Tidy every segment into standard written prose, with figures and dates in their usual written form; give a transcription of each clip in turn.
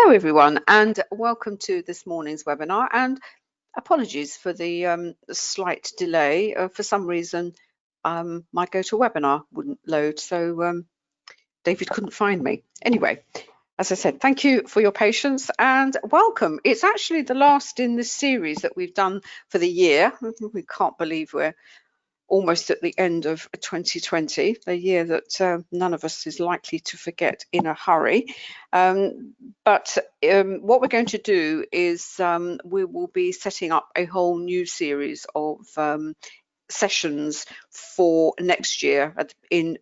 Hello everyone, and welcome to this morning's webinar, and apologies for the slight delay. For some reason my GoToWebinar wouldn't load, so David couldn't find me. Anyway, as I said, thank you for your patience and welcome. It's actually the last in this series that we've done for the year. We can't believe we're almost at the end of 2020, the year that none of us is likely to forget in a hurry. But what we're going to do is we will be setting up a whole new series of sessions for next year in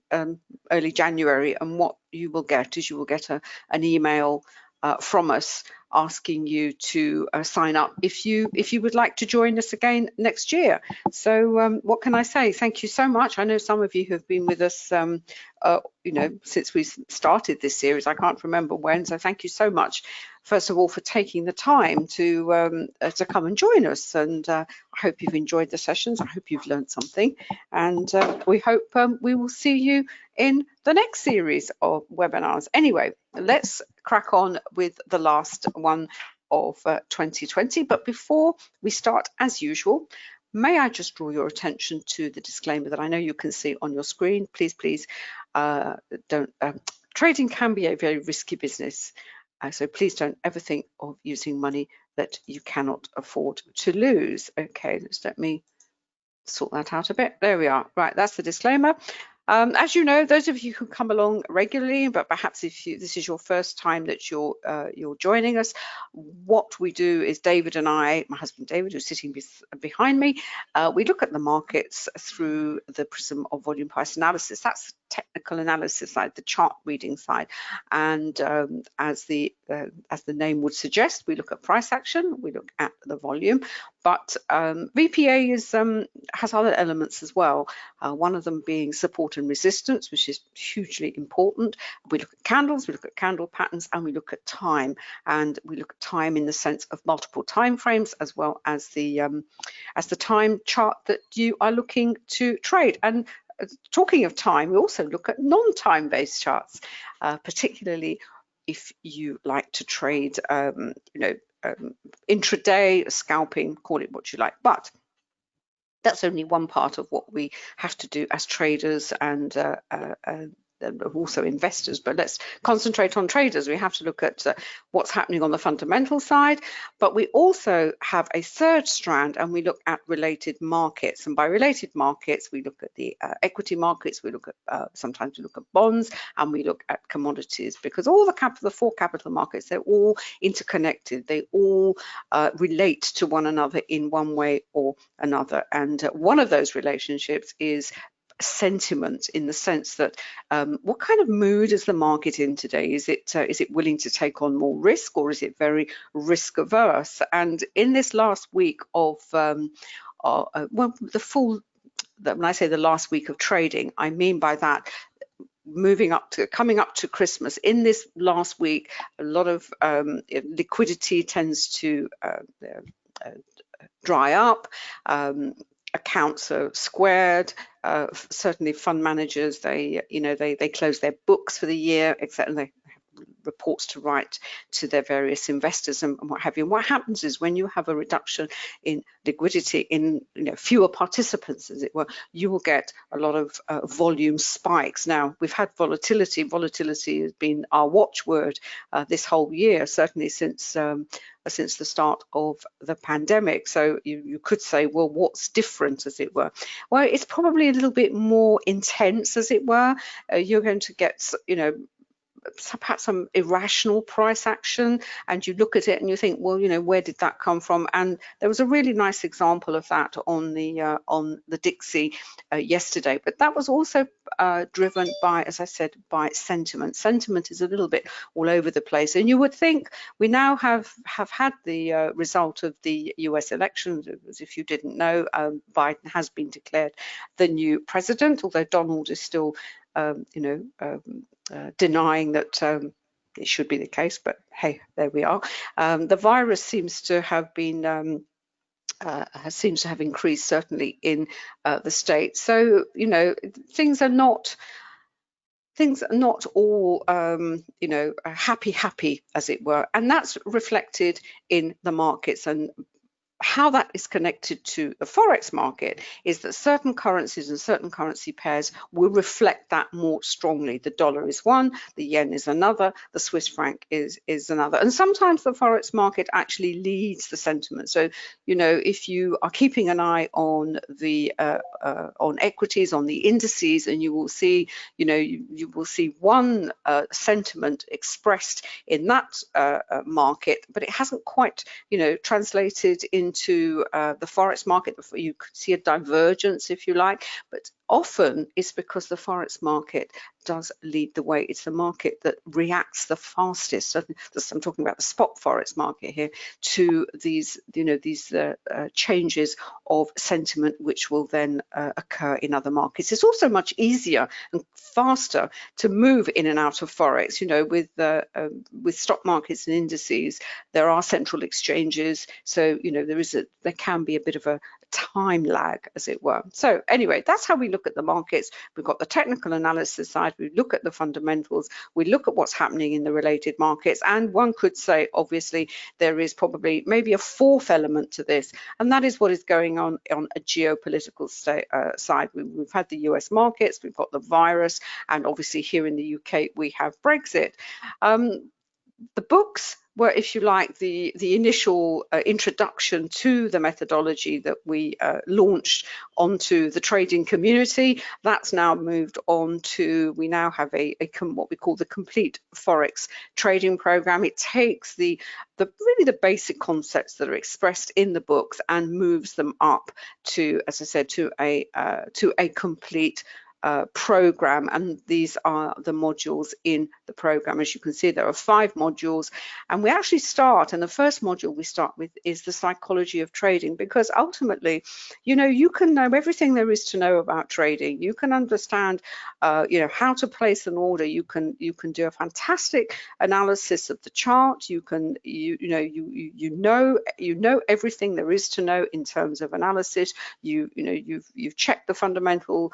early January, and what you will get is you will get an email from us asking you to sign up if you would like to join us again next year. So what can I say? Thank you so much. I know some of you have been with us you know, since we started this series. I can't remember when, so thank you so much first of all for taking the time to come and join us, and I hope you've enjoyed the sessions. I hope you've learned something, and we hope we will see you in the next series of webinars. Anyway, let's crack on with the last one of 2020. But before we start, as usual, may I just draw your attention to the disclaimer that I know you can see on your screen. Please don't. Trading can be a very risky business, so please don't ever think of using money that you cannot afford to lose. Okay, let me sort that out a bit. There we are. Right, that's the disclaimer. As you know, those of you who come along regularly, but perhaps if this is your first time that you're joining us, what we do is David and I, my husband David, who's sitting behind me, we look at the markets through the prism of volume price analysis. That's technical analysis side, the chart reading side, and as the name would suggest, we look at price action, we look at the volume, but VPA has other elements as well. One of them being support and resistance, which is hugely important. We look at candles, we look at candle patterns, and we look at time. And we look at time in the sense of multiple time frames, as well as the time chart that you are looking to trade. And talking of time, we also look at non-time based charts, particularly if you like to trade, intraday, scalping, call it what you like. But that's only one part of what we have to do as traders and also investors. But let's concentrate on traders. We have to look at what's happening on the fundamental side, but we also have a third strand, and we look at related markets. And by related markets, we look at the equity markets, we look at sometimes we look at bonds, and we look at commodities, because all the four capital markets, they're all interconnected. They all relate to one another in one way or another. And one of those relationships is sentiment, in the sense that what kind of mood is the market in today? Is it willing to take on more risk, or is it very risk averse? And in this last week of when I say the last week of trading, I mean by that coming up to Christmas. In this last week, a lot of liquidity tends to dry up. Accounts are squared. Certainly fund managers, they close their books for the year, etc. They have reports to write to their various investors and what have you. And what happens is, when you have a reduction in liquidity, in fewer participants, as it were, you will get a lot of volume spikes. Now, we've had volatility. Volatility has been our watchword this whole year, certainly since the start of the pandemic. So you could say, well, what's different, as it were? Well, it's probably a little bit more intense, as it were. You're going to get, perhaps some irrational price action, and you look at it and you think, well, where did that come from? And there was a really nice example of that on the Dixie yesterday. But that was also driven by, as I said, by sentiment. Sentiment is a little bit all over the place, and you would think we now have had the result of the US elections. As if you didn't know, Biden has been declared the new president, although Donald is still denying that it should be the case, but hey, there we are. The virus seems to have been seems to have increased, certainly in the States. So things are not things are not all, you know, happy, as it were, and that's reflected in the markets. And how that is connected to the Forex market is that certain currencies and certain currency pairs will reflect that more strongly. The dollar is one, the yen is another, the Swiss franc is another. And sometimes the Forex market actually leads the sentiment. So, you know, if you are keeping an eye on the on equities, on the indices, and you will see, you know, you will see one sentiment expressed in that market, but it hasn't quite, you know, translated into the Forex market. You could see a divergence, if you like, but often it's because the Forex market does lead the way. It's the market that reacts the fastest. So I'm talking about the spot Forex market here, to these, you know, these changes of sentiment, which will then occur in other markets. It's also much easier and faster to move in and out of Forex. You know, with stock markets and indices, there are central exchanges, so you know there can be a bit of a time lag, as it were. So anyway, that's how we look at the markets. We've got the technical analysis side, we look at the fundamentals, we look at what's happening in the related markets, and one could say, obviously, there is probably maybe a fourth element to this, and that is what is going on a geopolitical side. We've had the US markets, we've got the virus, and obviously here in the UK we have Brexit. The books were, if you like, the initial introduction to the methodology that we launched onto the trading community. That's now moved on to, we now have what we call the complete Forex trading program. It takes really the basic concepts that are expressed in the books and moves them up to, as I said, to a complete program, and these are the modules in the program. As you can see, there are 5 modules, and we actually start, and the first module we start with is the psychology of trading, because ultimately, you know, you can know everything there is to know about trading. You can understand, you know, how to place an order. You can do a fantastic analysis of the chart. You know everything there is to know in terms of analysis. You've checked the fundamental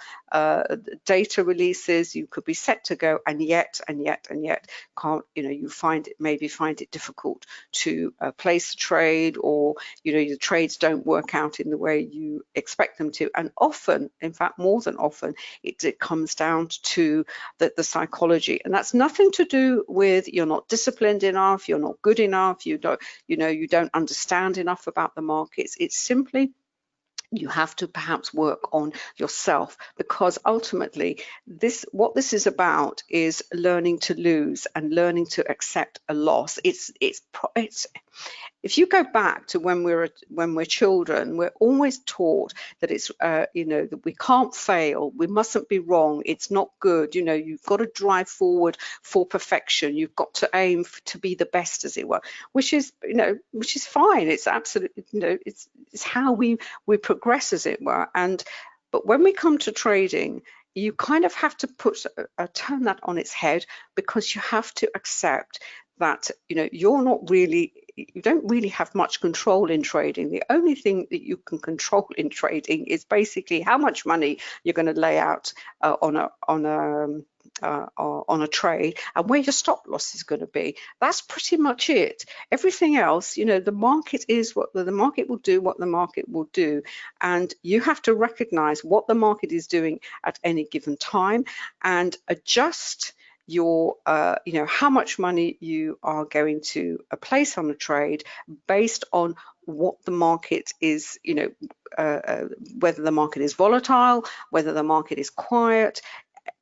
data releases. You could be set to go, and yet can't, you know, you find it difficult to place a trade, or you know, the trades don't work out in the way you expect them to. And often, in fact more than often, it comes down to the psychology, and that's nothing to do with you're not disciplined enough, you're not good enough, you don't understand enough about the markets. It's simply you have to perhaps work on yourself, because ultimately what this is about is learning to lose and learning to accept a loss. It's if you go back to when we're children, we're always taught that it's you know, that we can't fail, we mustn't be wrong, it's not good, you know, you've got to drive forward for perfection, you've got to aim to be the best, as it were, which is fine. It's absolutely, you know, it's how we progress, as it were. But when we come to trading, you kind of have to turn that on its head, because you have to accept that, you know, you don't really have much control in trading. The only thing that you can control in trading is basically how much money you're going to lay out on a trade, and where your stop loss is going to be. That's pretty much it. Everything else, you know, the market is what the market will do, what the market will do, and you have to recognize what the market is doing at any given time and adjust your you know, how much money you are going to place on a trade based on what the market is, you know, whether the market is volatile, whether the market is quiet.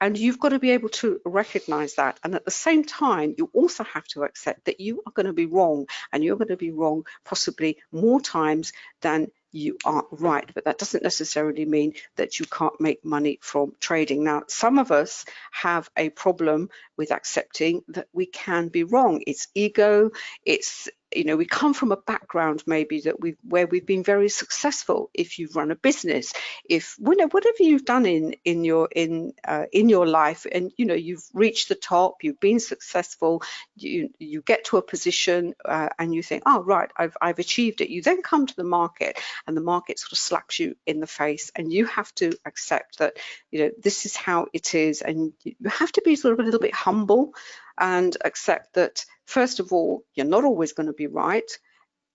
And you've got to be able to recognize that. And at the same time, you also have to accept that you are going to be wrong, and you're going to be wrong possibly more times than you are right. But that doesn't necessarily mean that you can't make money from trading. Now, some of us have a problem with accepting that we can be wrong. It's ego, it's you know, we come from a background maybe that where we've been very successful. If you've run a business, if whatever you've done in your life, and you know, you've reached the top, you've been successful, you get to a position and you think, oh right, I've achieved it. You then come to the market, and the market sort of slaps you in the face, and you have to accept that, you know, this is how it is, and you have to be sort of a little bit humble and accept that, first of all, you're not always going to be right,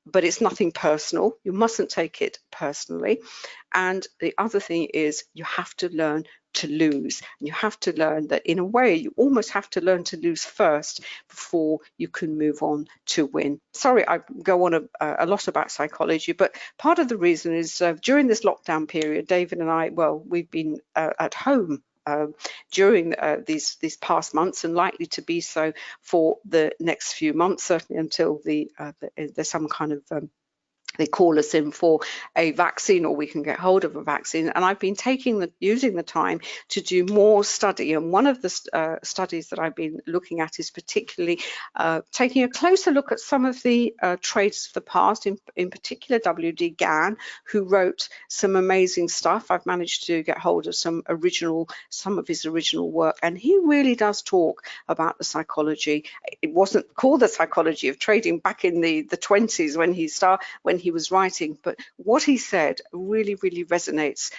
but it's nothing personal. You mustn't take it personally. And the other thing is, you have to learn to lose. And you have to learn that, in a way, you almost have to learn to lose first before you can move on to win. Sorry, I go on a lot about psychology, but part of the reason is during this lockdown period, David and I, well, we've been at home during these past months, and likely to be so for the next few months, certainly until there's some kind of they call us in for a vaccine, or we can get hold of a vaccine. And I've been using the time to do more study. And one of the studies that I've been looking at is particularly taking a closer look at some of the trades of the past, in particular W.D. Gann, who wrote some amazing stuff. I've managed to get hold of some of his original work, and he really does talk about the psychology. It wasn't called the psychology of trading back in the 20s when he was writing, but what he said really resonates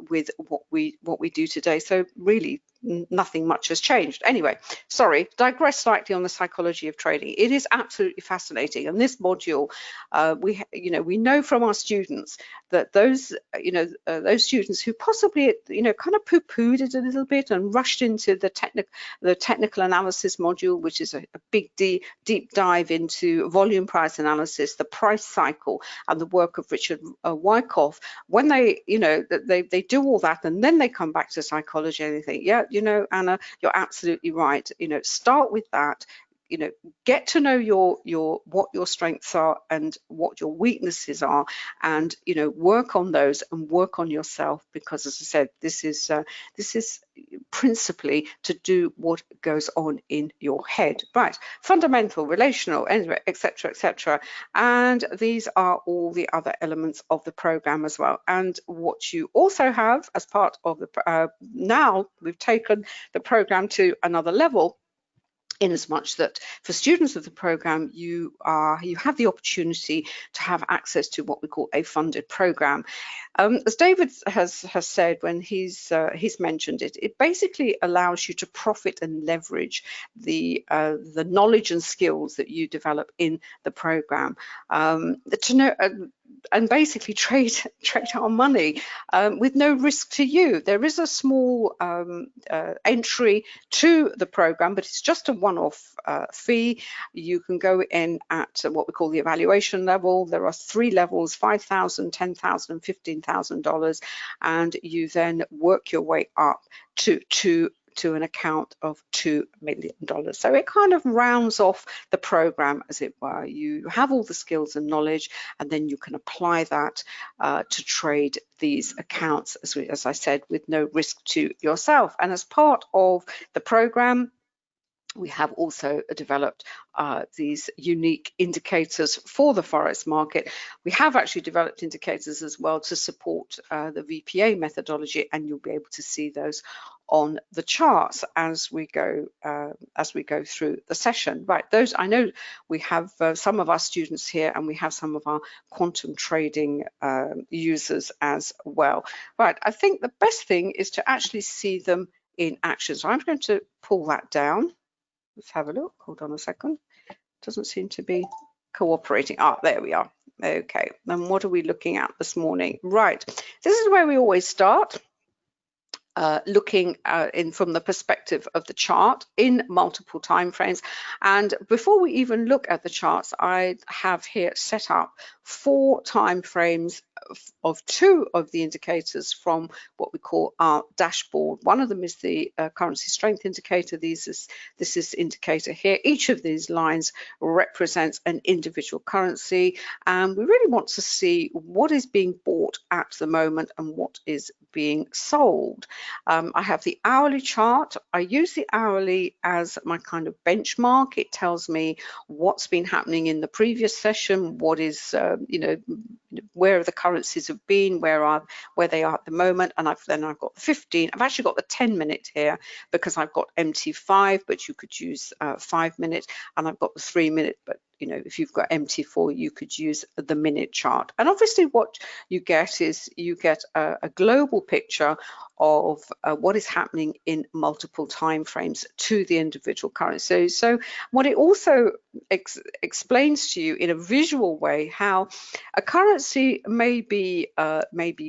with what we do today. So really nothing much has changed. Anyway, sorry, digress slightly on the psychology of trading. It is absolutely fascinating, and this module, we know from our students that those students who possibly kind of poo-pooed it a little bit and rushed into the technical analysis module, which is a big deep dive into volume price analysis, the price cycle, and the work of Richard Wyckoff. When they do all that, and then they come back to psychology, and they think, yeah, Anna, you're absolutely right. Start with that. Get to know what your strengths are and what your weaknesses are, and work on those and work on yourself, because, as I said, this is principally to do what goes on in your head. Right, fundamental, relational, etc. And these are all the other elements of the program as well. And what you also have as part of the now we've taken the program to another level, in as much that for students of the program, you have the opportunity to have access to what we call a funded program. As David has said when he's mentioned it, it basically allows you to profit and leverage the knowledge and skills that you develop in the program, to know and basically trade our money with no risk to you. There is a small entry to the program, but it's just a one-off fee. You can go in at what we call the evaluation level. There are 3 levels: $5,000, $10,000, and $15,000, and you then work your way up to an account of $2 million. So it kind of rounds off the program, as it were. You have all the skills and knowledge, and then you can apply that to trade these accounts, as I said, with no risk to yourself. And as part of the program, we have also developed these unique indicators for the Forex market. We have actually developed indicators as well to support the VPA methodology, and you'll be able to see those on the charts as we go through the session. Right, those, I know we have some of our students here, and we have some of our quantum trading users as well. Right, I think the best thing is to actually see them in action. So I'm going to pull that down. Let's have a look. Hold on a second. Doesn't seem to be cooperating. Ah, there we are. Okay, then what are we looking at this morning? Right, this is where we always start. Looking from the perspective of the chart in multiple time frames. And before we even look at the charts, I have here set up 4 time frames of two of the indicators from what we call our dashboard. One of them is the currency strength indicator. This is indicator here. Each of these lines represents an individual currency, and we really want to see what is being bought at the moment and what is being sold. I have the hourly chart. I use the hourly as my kind of benchmark. It tells me what's been happening in the previous session, what is where the currencies have been, where they are at the moment, and then I've got the 15. I've actually got the 10-minute here because I've got MT5, but you could use 5 minutes, and I've got the 3-minute, but if you've got MT4, you could use the minute chart. And obviously what you get is a global picture of what is happening in multiple time frames to the individual currency. So what it also explains to you in a visual way how a currency may be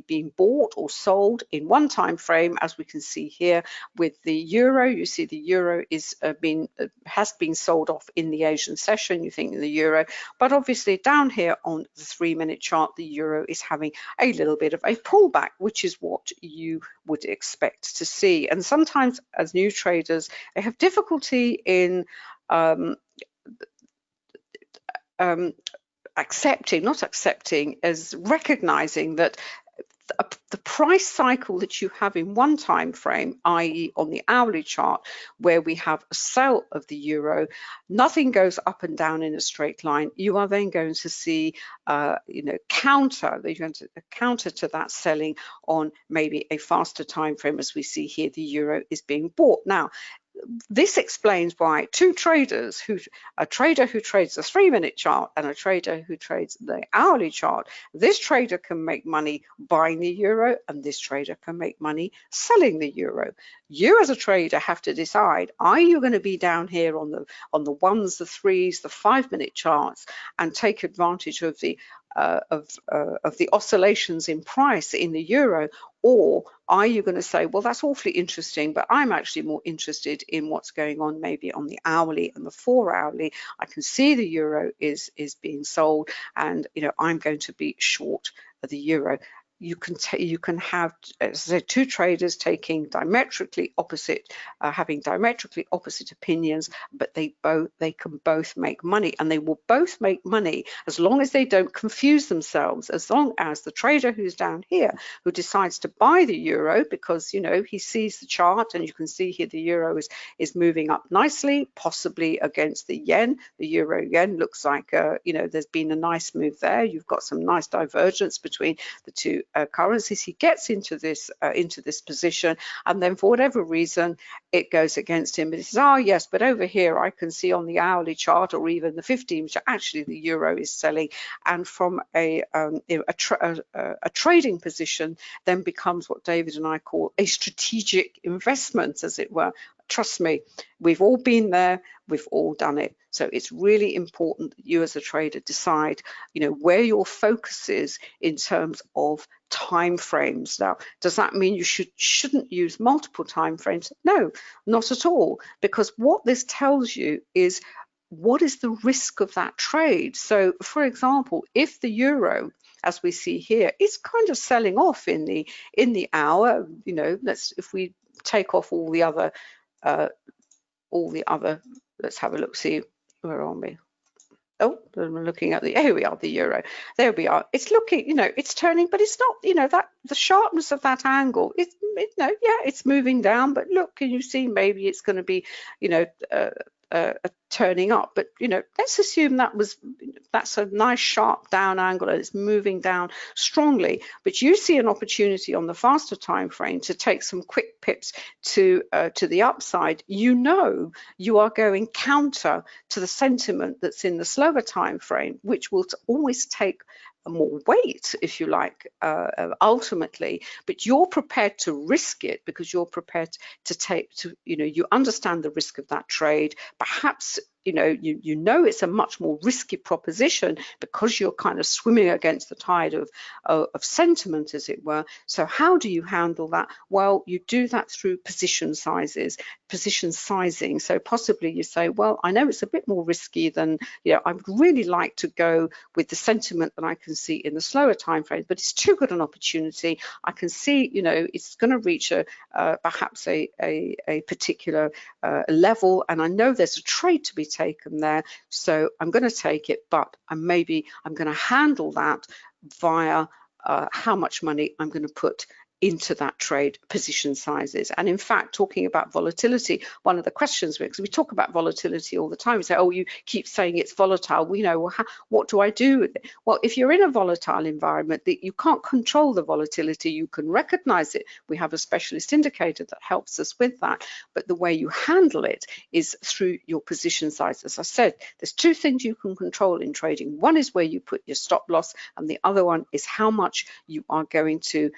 being bought or sold in one time frame, as we can see here with the euro. You see the euro has been sold off in the Asian session. You think the euro, but obviously down here on the 3-minute chart, the euro is having a little bit of a pullback, which is what you would expect to see. And sometimes as new traders, they have difficulty in recognizing that the price cycle that you have in one time frame, i.e. on the hourly chart, where we have a sell of the euro, nothing goes up and down in a straight line. You are then going to see counter to that selling on maybe a faster time frame, as we see here the euro is being bought. Now, this explains why a trader who trades the 3-minute chart and a trader who trades the hourly chart, this trader can make money buying the euro and this trader can make money selling the euro. You as a trader have to decide, are you going to be down here on the 1s, the 3s, the 5-minute charts and take advantage of the oscillations in price in the euro, or are you going to say, well, that's awfully interesting, but I'm actually more interested in what's going on maybe on the hourly and the 4-hourly. I can see the euro is being sold, and I'm going to be short the euro. You can have, as I say, two traders taking diametrically opposite, having diametrically opposite opinions, but they can both make money, and they will both make money as long as they don't confuse themselves. As long as the trader who's down here, who decides to buy the euro because he sees the chart, and you can see here the euro is moving up nicely, possibly against the yen. The euro yen looks like there's been a nice move there. You've got some nice divergence between the two currencies. He gets into this position, and then for whatever reason it goes against him. But he says, oh yes, but over here I can see on the hourly chart or even the 15, which actually the euro is selling, and from a trading position then becomes what David and I call a strategic investment, as it were. Trust me, we've all been there, we've all done it. So it's really important that you as a trader decide, where your focus is in terms of time frames. Now, does that mean you shouldn't use multiple time frames? No, not at all, because what this tells you is what is the risk of that trade. So, for example, if the euro, as we see here, is kind of selling off in the hour, if we take off all the other, let's have a look, see, where are we? Oh, I'm looking at here we are, the euro. There we are. It's looking, it's turning, but it's not, that the sharpness of that angle, it's moving down, but look, can you see maybe it's going to be, turning up, but let's assume that's a nice sharp down angle and it's moving down strongly, but you see an opportunity on the faster time frame to take some quick pips to the upside. You are going counter to the sentiment that's in the slower time frame, which will always take more weight, if you like, ultimately, but you're prepared to risk it because you're prepared to you understand the risk of that trade. Perhaps you know it's a much more risky proposition because you're kind of swimming against the tide of sentiment, as it were. So how do you handle that? Well, you do that through position sizing. So possibly you say, well, I know it's a bit more risky than, I would really like to go with the sentiment that I can see in the slower time frame, but it's too good an opportunity. I can see, it's going to reach perhaps a particular level, and I know there's a trade to be taken there, so I'm going to take it, but I'm going to handle that via how much money I'm going to put into that trade, position sizes. And in fact, talking about volatility, one of the questions, because we talk about volatility all the time, we say, oh, you keep saying it's volatile. What do I do with it? Well, if you're in a volatile environment, you can't control the volatility. You can recognize it. We have a specialist indicator that helps us with that. But the way you handle it is through your position size. As I said, there's two things you can control in trading. One is where you put your stop loss, and the other one is how much you are going to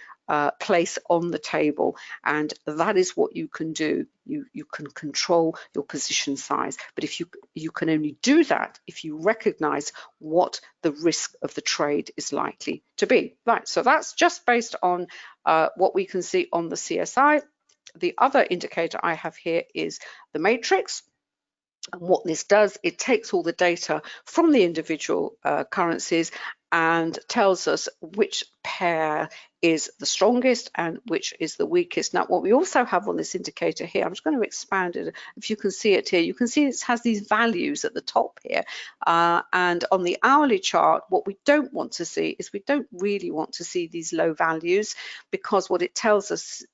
place on the table, and that is what you can do. You can control your position size, but if you can only do that if you recognize what the risk of the trade is likely to be. Right, so that's just based on what we can see on the CSI. The other indicator I have here is the matrix. And what this does, it takes all the data from the individual currencies and tells us which pair is the strongest and which is the weakest. Now, what we also have on this indicator here, I'm just going to expand it. If you can see it here, you can see it has these values at the top here. And on the hourly chart, what we don't want to see is we don't really want to see these low values, because what it tells us,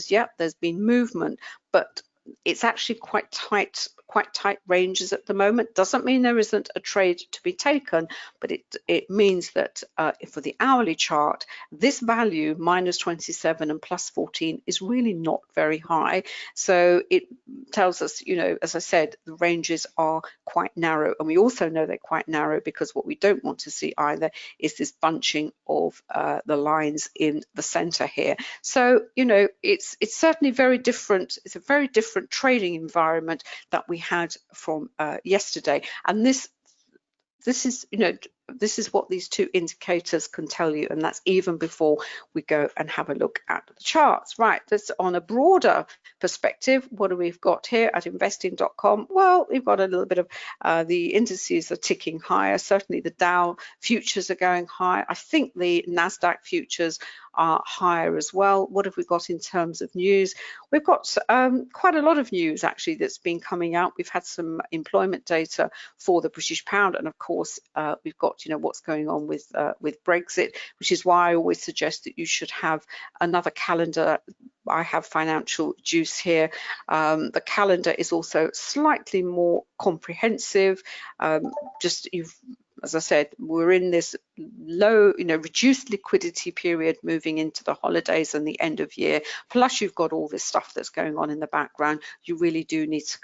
yeah, there's been movement, but it's actually quite tight ranges at the moment. Doesn't mean there isn't a trade to be taken, but it means that for the hourly chart, this value -27 and +14 is really not very high. So it tells us, as I said, the ranges are quite narrow, and we also know they're quite narrow because what we don't want to see either is this bunching of the lines in the center here. So it's certainly very different. It's a very different trading environment that we had from yesterday, and this is what these two indicators can tell you, and that's even before we go and have a look at the charts. Right, that's on a broader perspective. What do we've got here at investing.com? Well, we've got a little bit of the indices are ticking higher. Certainly the Dow futures are going higher. I think the NASDAQ futures are higher as well. What have we got in terms of news? We've got quite a lot of news actually that's been coming out. We've had some employment data for the British pound, and of course we've got what's going on with Brexit, which is why I always suggest that you should have another calendar. I have Financial Juice here. The calendar is also slightly more comprehensive. As I said, we're in this low, reduced liquidity period moving into the holidays and the end of year. Plus, you've got all this stuff that's going on in the background. You really do need to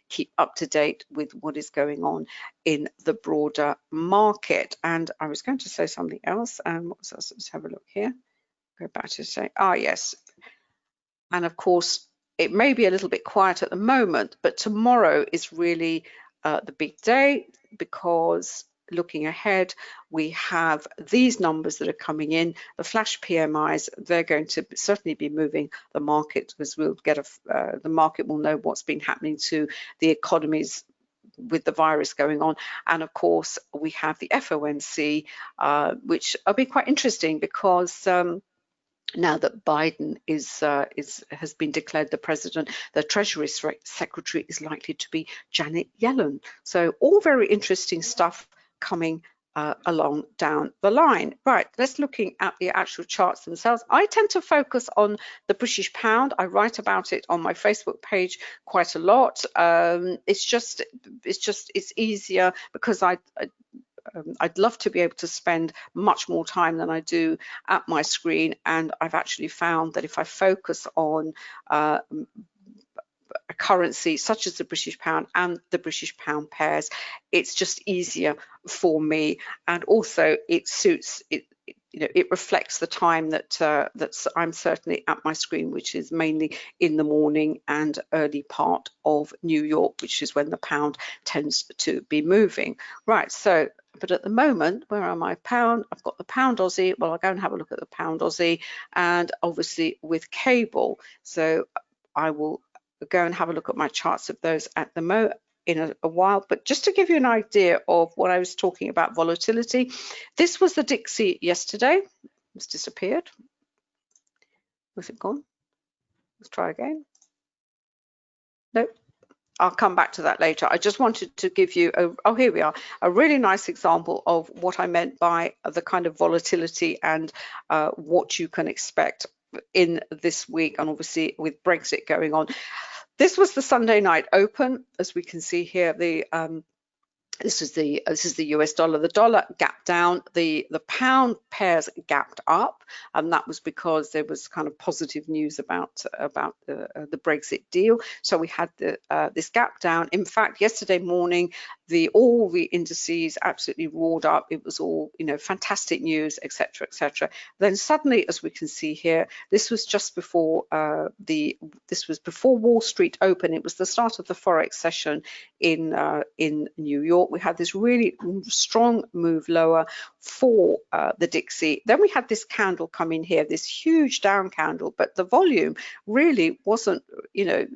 keep up to date with what is going on in the broader market. And I was going to say something else. Let's have a look here. Go back to say, yes. And of course, it may be a little bit quiet at the moment, but tomorrow is really the big day, because looking ahead, we have these numbers that are coming in, the flash PMIs. They're going to certainly be moving the market, because we'll get the market will know what's been happening to the economies with the virus going on. And of course, we have the FOMC, which will be quite interesting, because now that Biden has been declared the president, the Treasury Secretary is likely to be Janet Yellen. So all very interesting stuff coming along down the line. Right, let's looking at the actual charts themselves. I tend to focus on the British pound. I write about it on my Facebook page quite a lot. It's easier because I'd love to be able to spend much more time than I do at my screen, and I've actually found that if I focus on a currency such as the British pound and the British pound pairs, it's just easier for me, and also it suits you know, it reflects the time that that's I'm certainly at my screen, which is mainly in the morning and early part of New York, which is when the pound tends to be moving. Right, so, but at the moment, where are my pound? I've got the pound Aussie. Well, I'll go and have a look at the pound Aussie, and obviously with cable. So I will go and have a look at my charts of those at the moment in a while, but just to give you an idea of what I was talking about volatility, this was the Dixie yesterday. It's disappeared. Was it gone? Let's try again. Nope. I'll come back to that later. I just wanted to give you oh, here we are, a really nice example of what I meant by the kind of volatility and what you can expect in this week, and obviously with Brexit going on. This was the Sunday night open, as we can see here. This is the US dollar. The dollar gapped down. The pound pairs gapped up, and that was because there was kind of positive news about the Brexit deal. So we had this gap down. In fact, yesterday morning, all the indices absolutely roared up. It was all, you know, fantastic news, etc., etc. Then suddenly, as we can see here, this was just before this was before Wall Street open. It was the start of the Forex session in New York. We had this really strong move lower for the Dixie. Then we had this candle come in here, this huge down candle, but the volume really wasn't, you know,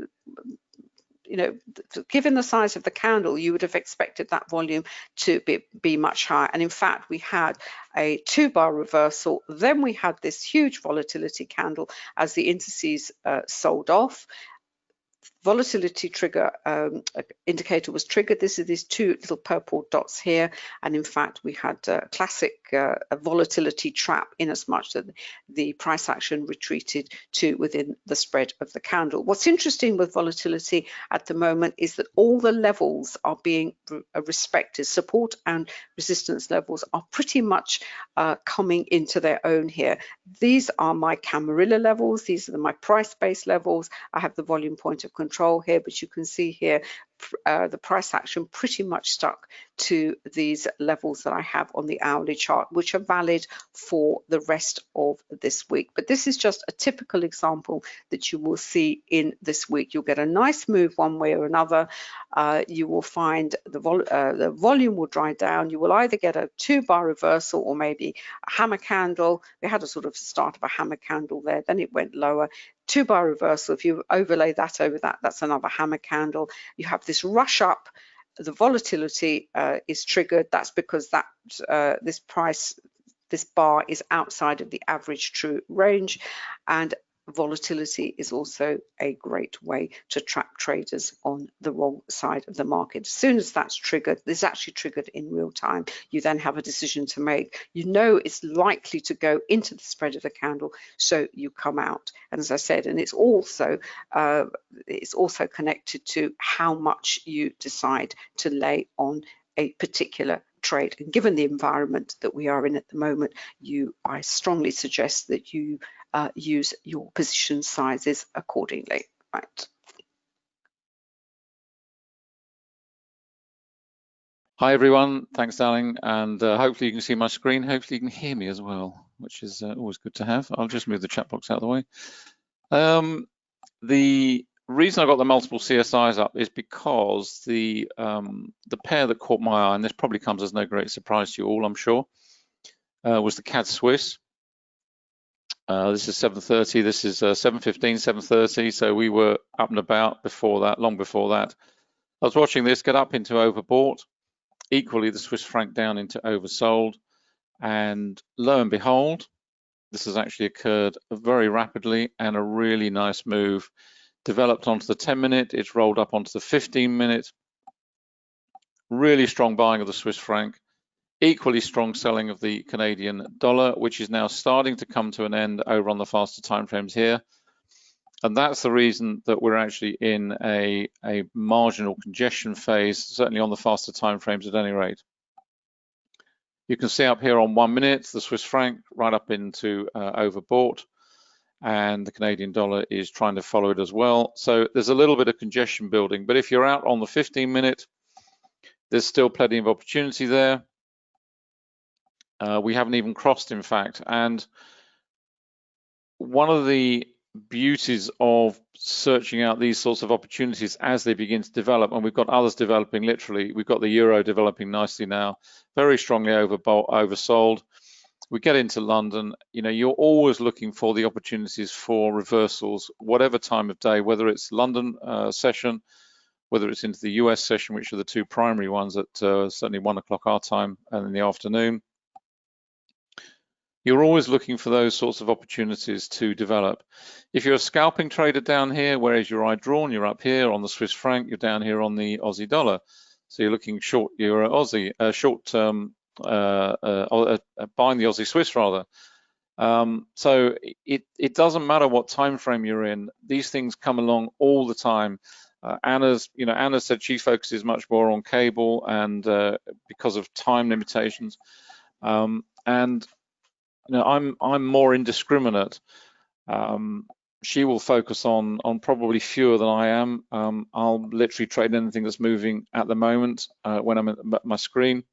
given the size of the candle, you would have expected that volume to be much higher. And in fact, we had a 2-bar reversal. Then we had this huge volatility candle as the indices sold off. Volatility trigger indicator was triggered. This is these 2 little purple dots here, and in fact we had a classic volatility trap, in as much that the price action retreated to within the spread of the candle. What's interesting with volatility at the moment is that all the levels are being respected. Support and resistance levels are pretty much coming into their own here. These are my Camarilla levels. These are my price-based levels. I have the volume point of control here, but you can see here the price action pretty much stuck to these levels that I have on the hourly chart, which are valid for the rest of this week. But this is just a typical example that you will see in this week. You'll get a nice move one way or another. You will find the volume will dry down. You will either get a 2-bar reversal or maybe a hammer candle. We had a sort of start of a hammer candle there, then it went lower. 2-bar reversal. If you overlay that over that, that's another hammer candle. You have this rush up. The volatility is triggered. That's because that this bar is outside of the average true range, and volatility is also a great way to trap traders on the wrong side of the market. As soon as that's triggered, this is actually triggered in real time, you then have a decision to make. You know it's likely to go into the spread of the candle, so you come out. And as I said, and it's also connected to how much you decide to lay on a particular trade. And given the environment that we are in at the moment, I strongly suggest that you use your position sizes accordingly. Right. Hi everyone, thanks darling, and hopefully you can see my screen. Hopefully you can hear me as well, which is always good to have. I'll just move the chat box out of the way. The reason I got the multiple CSIs up is because the pair that caught my eye, and this probably comes as no great surprise to you all, I'm sure, was the CAD Swiss. This is 7:30, this is 7:15, 7:30, so we were up and about before that, long before that. I was watching this get up into overbought, equally the Swiss franc down into oversold, and lo and behold, this has actually occurred very rapidly, and a really nice move developed onto the 10-minute, it's rolled up onto the 15-minute, really strong buying of the Swiss franc, equally strong selling of the Canadian dollar, which is now starting to come to an end over on the faster timeframes here. And that's the reason that we're actually in a marginal congestion phase, certainly on the faster timeframes at any rate. You can see up here on 1 minute, the Swiss franc right up into overbought, and the Canadian dollar is trying to follow it as well. So there's a little bit of congestion building, but if you're out on the 15-minute, there's still plenty of opportunity there. We haven't even crossed, in fact. And one of the beauties of searching out these sorts of opportunities as they begin to develop, and we've got others developing literally, we've got the euro developing nicely now, very strongly oversold. We get into London, you know, you're always looking for the opportunities for reversals, whatever time of day, whether it's London session, whether it's into the US session, which are the two primary ones at certainly 1 o'clock our time and in the afternoon. You're always looking for those sorts of opportunities to develop. If you're a scalping trader down here, whereas your eye drawn, you're up here on the Swiss franc, you're down here on the Aussie dollar. So you're looking short, you're Aussie, short-term, buying the Aussie Swiss rather. So it doesn't matter what time frame you're in. These things come along all the time. Anna said she focuses much more on cable and because of time limitations. And you know, I'm more indiscriminate. She will focus on probably fewer than I am. I'll literally trade anything that's moving at the moment when I'm at my screen.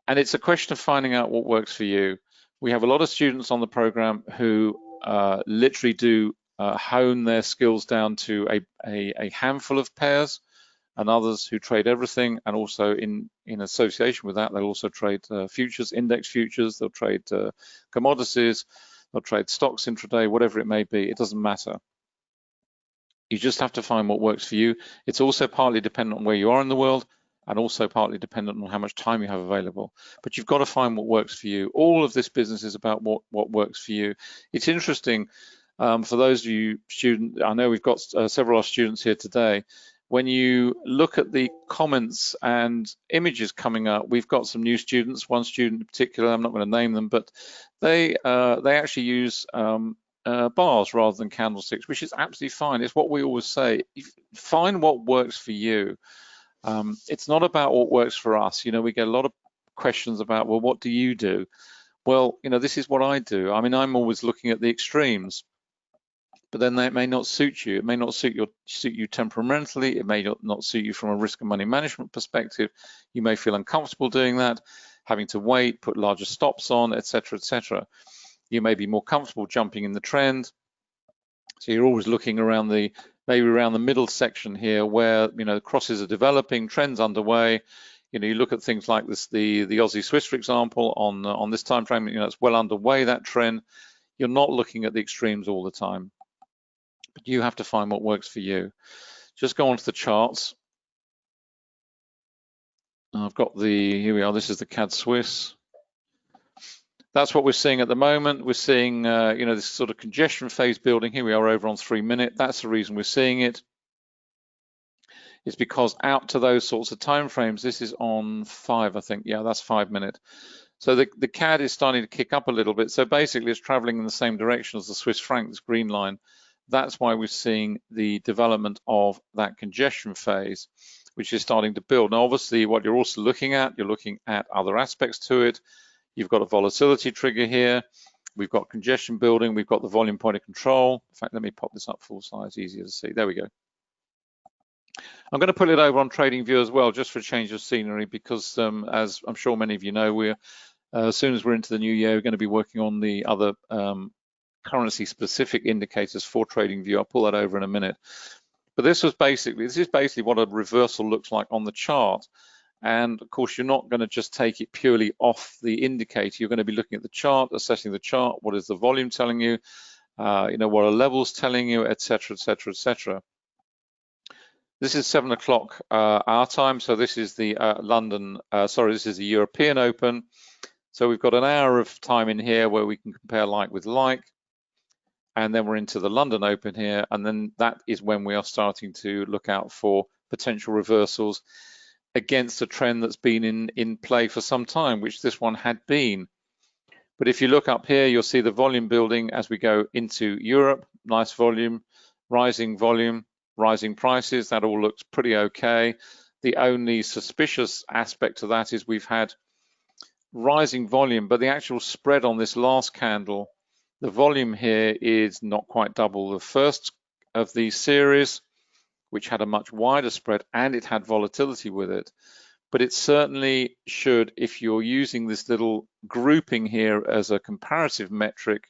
And it's a question of finding out what works for you. We have a lot of students on the program who literally do hone their skills down to a handful of pairs, and others who trade everything, and also in association with that, they'll also trade futures, index futures, they'll trade commodities, they'll trade stocks intraday, whatever it may be, it doesn't matter. You just have to find what works for you. It's also partly dependent on where you are in the world, and also partly dependent on how much time you have available. But you've got to find what works for you. All of this business is about what works for you. It's interesting, for those of you students, I know we've got several of our students here today. When you look at the comments and images coming up, we've got some new students, one student in particular, I'm not going to name them, but they actually use bars rather than candlesticks, which is absolutely fine. It's what we always say, find what works for you. It's not about what works for us. You know, we get a lot of questions about, well, what do you do? Well, you know, this is what I do. I mean, I'm always looking at the extremes, but then that may not suit you. It may not suit you temperamentally. It may not suit you from a risk and money management perspective. You may feel uncomfortable doing that, having to wait, put larger stops on, etc., etc. You may be more comfortable jumping in the trend. So you're always looking around maybe around the middle section here, where you know crosses are developing, trends underway. You know, you look at things like this, the Aussie Swiss, for example, on this time frame. You know, it's well underway, that trend. You're not looking at the extremes all the time, but you have to find what works for you. Just go on to the charts. I've got here we are, this is the CAD Swiss. That's what we're seeing at the moment. We're seeing, you know, this sort of congestion phase building. Here we are over on 3 minute. That's the reason we're seeing it. It's because out to those sorts of time frames, this is on 5, I think. Yeah, that's 5 minute. So the CAD is starting to kick up a little bit. So basically it's traveling in the same direction as the Swiss franc, this green line. That's why we're seeing the development of that congestion phase, which is starting to build. Now, obviously, what you're also looking at, you're looking at other aspects to it. You've got a volatility trigger here. We've got congestion building. We've got the volume point of control. In fact, let me pop this up full size, easier to see. There we go. I'm going to put it over on TradingView as well, just for a change of scenery, because as I'm sure many of you know, we're as soon as we're into the new year, we're going to be working on the other currency-specific indicators for TradingView. I'll pull that over in a minute. But this is basically what a reversal looks like on the chart. And of course, you're not going to just take it purely off the indicator. You're going to be looking at the chart, assessing the chart. What is the volume telling you? You know, what are levels telling you, etc., etc., etc. This is 7 o'clock our time. So this is the this is the European Open. So we've got an hour of time in here where we can compare like with like. And then we're into the London Open here. And then that is when we are starting to look out for potential reversals against a trend that's been in play for some time, which this one had been. But if you look up here, you'll see the volume building as we go into Europe. Nice volume, rising prices. That all looks pretty okay. The only suspicious aspect of that is we've had rising volume, but the actual spread on this last candle, the volume here is not quite double the first of the series, which had a much wider spread and it had volatility with it. but it certainly should, if you're using this little grouping here as a comparative metric,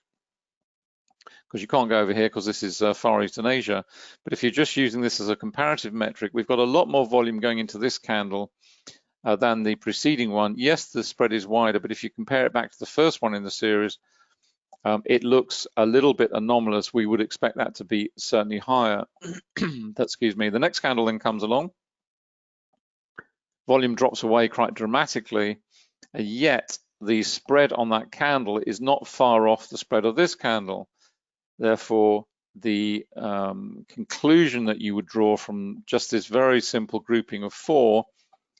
because you can't go over here because this is Far Eastern Asia, but if you're just using this as a comparative metric, we've got a lot more volume going into this candle than the preceding one. Yes, the spread is wider, but if you compare it back to the first one in the series, it looks a little bit anomalous. We would expect that to be certainly higher. Excuse me. The next candle then comes along. Volume drops away quite dramatically, yet the spread on that candle is not far off the spread of this candle. Therefore, the conclusion that you would draw from just this very simple grouping of 4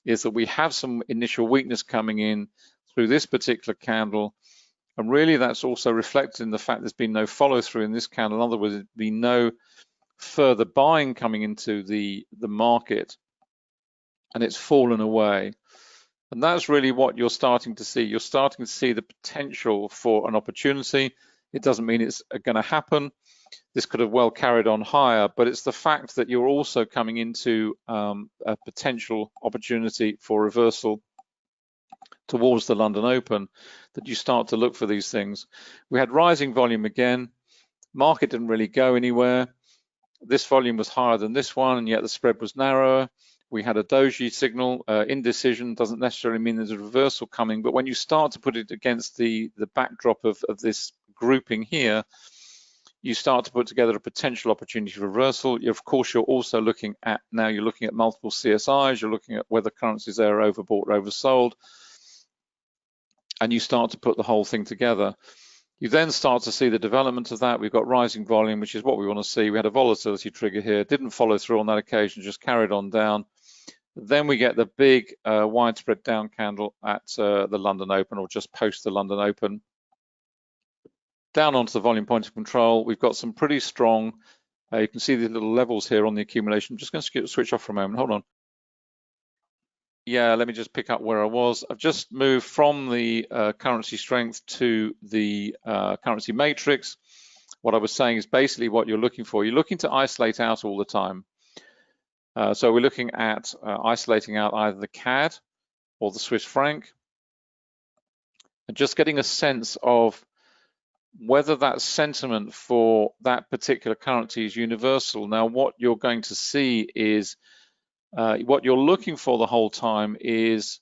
is that we have some initial weakness coming in through this particular candle, and really that's also reflected in the fact there's been no follow through in this candle. In other words, there's been no further buying coming into the market, and it's fallen away. And that's really what you're starting to see. You're starting to see the potential for an opportunity. It doesn't mean it's going to happen. This could have well carried on higher, but it's the fact that you're also coming into a potential opportunity for reversal towards the London Open that you start to look for these things. We had rising volume again. Market didn't really go anywhere. This volume was higher than this one, and yet the spread was narrower. We had a doji signal. Indecision doesn't necessarily mean there's a reversal coming, but when you start to put it against the backdrop of this grouping here, you start to put together a potential opportunity for reversal. Of course, you're also looking at, now you're looking at multiple CSIs, you're looking at whether currencies there are overbought or oversold, and you start to put the whole thing together. You then start to see the development of that. We've got rising volume, which is what we want to see. We had a volatility trigger here, didn't follow through on that occasion, just carried on down. Then we get the big widespread down candle at the London Open, or just post the London Open. Down onto the volume point of control, we've got some pretty strong, you can see the little levels here on the accumulation. I'm just going to switch off for a moment, hold on. Yeah, let me just pick up where I was. I've just moved from the currency strength to the currency matrix. What I was saying is basically what you're looking for. You're looking to isolate out all the time. So we're looking at isolating out either the CAD or the Swiss franc, and just getting a sense of whether that sentiment for that particular currency is universal. Now, what you're going to see is, what you're looking for the whole time is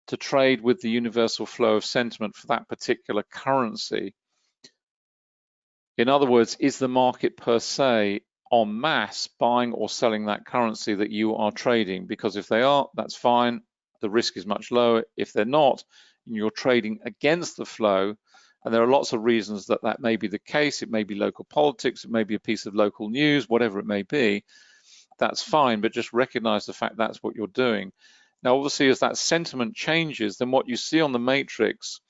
to trade with the universal flow of sentiment for that particular currency. In other words, is the market per se en masse buying or selling that currency that you are trading? Because if they are, that's fine. The risk is much lower. If they're not, and you're trading against the flow, and there are lots of reasons that that may be the case. It may be local politics, it may be a piece of local news, whatever it may be, that's fine, but just recognize the fact that's what you're doing. Now, obviously, as that sentiment changes, then what you see on the matrix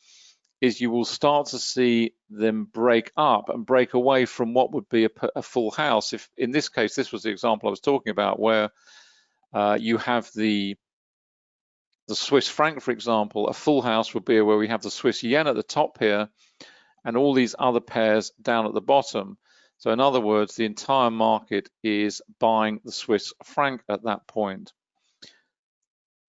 is you will start to see them break up and break away from what would be a full house. If in this case, this was the example I was talking about, where you have the Swiss franc, for example, a full house would be where we have the Swiss yen at the top here and all these other pairs down at the bottom. So in other words, the entire market is buying the Swiss franc at that point.